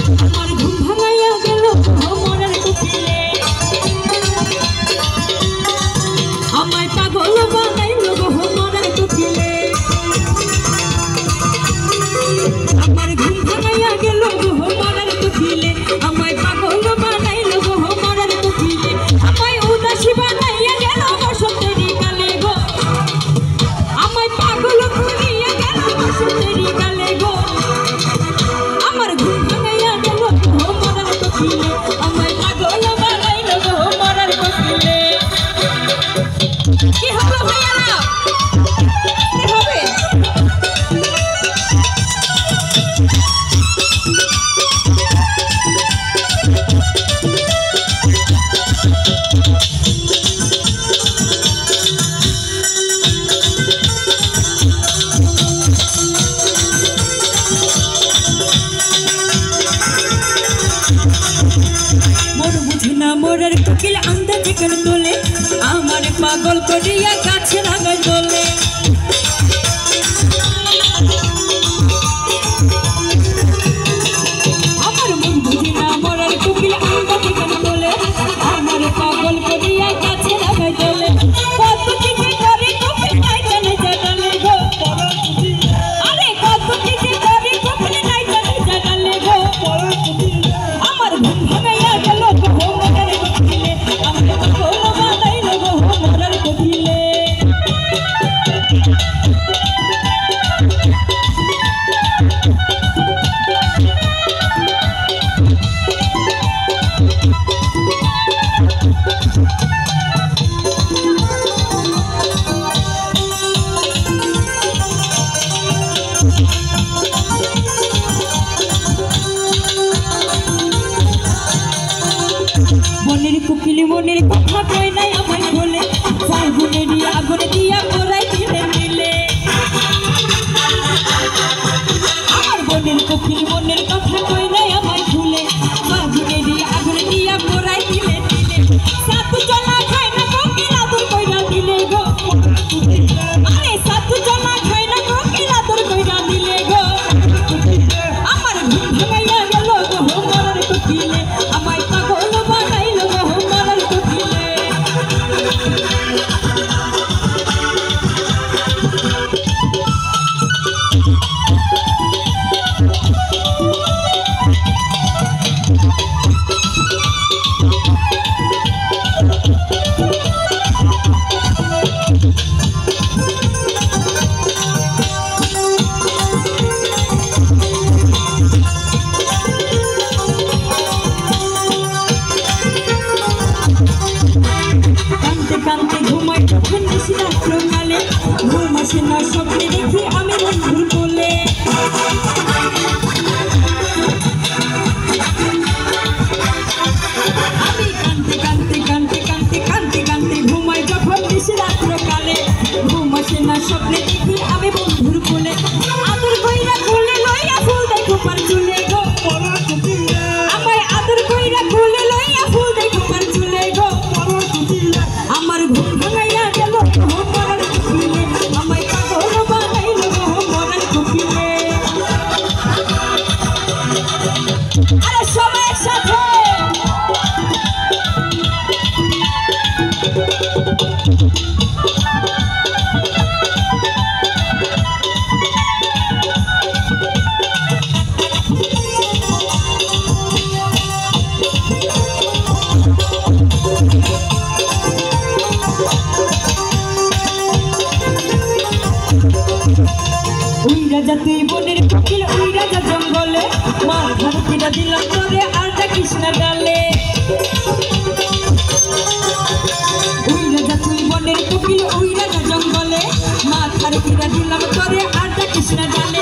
আমার ঘুম ভাঙাইয়া গেল মনের কুকিলে আমায় পাগল বানাইল মনের কুকিলে আমার ঘুম ভাঙাইয়া গেল মনের কুকিলে আমায় পাগল বানাইল মনের কুকিলে আমায় উদাসী বানাইয়া গেল বসন্তেরই কালে গো আমায় পাগল করিয়া গেল বসন্তেরই কালে গো আমার ঘুম ভাঙাইয়া গেল মনের কুকিলে আমায় পাগল বানাইল মনের কুকিলে কি হলো ভাইয়ারা হবে মোরের কোকিল আন্দাজে কেন তোলে আমার পাগল করিয়া গাছে লাগাই তোলে আমার মন বুঝি না মোরের কোকিল আন্দাজে কেন তোলে আমার পাগল করিয়া গাছে লাগাই তোলে কত কিছু করে কোকিল নাই জানে জাগালে গো আরে কত কিছু করে কোকিল নাই জানে জাগালে গো আমার ঘুম ভাঙাইয়া গেল মনের কুকিলি মনের কথা কই নাই আমায় বলে ফাগুনেরই আগুন দিয়া পোড়াই দিলে মিলে আমার মনের কুকিলি মনের কথা কই নাই আমায় ভুলে ফাগুনেরই আগুন দিয়া পোড়াই দিলে মিলে সাতু চলা খায় না কোকিল আদর কইরা দিলে গো আরে সাতু চলা খায় না কোকিল আদর কইরা দিলে গো আমার ঘুম ভাঙাইয়া গেল গো মনের কুকিলে আমায় পাগল বানাইল গো মনের কুকিলে কান্তে ঘুমাই যখন বেশি রাত্র কালে ঘুম আসে না স্বপ্নে দেখি আমি বন্ধুর কোলে আমি কান্তে ঘুমাই যখন বেশি রাত্র কালে ঘুম আসে না স্বপ্নে দেখি আমি বন্ধুর কোলে আদর কইরা কোলে লইয়া ফুল দেখো পার চুলে গো আমায় আদর কইরা কোলে লইয়া ফুল দেখো পার চুলে গো আমার ঘুম ভাঙাইয়া গেল মনের কুকিলে আমায় পাগল বানাইল মনের কুকিলে আরে সবাই একসাথে ওই রাজা তুই বনের কোকিল ওই রাজা জঙ্গলে মাথার কিনা দিলাম তোরে আলটা কৃষ্ণা ডালে ওই রাজা তুই বনের কোকিল ওই রাজা জঙ্গলে মাথার কিনা দিলাম তোরে আলটা কৃষ্ণা ডালে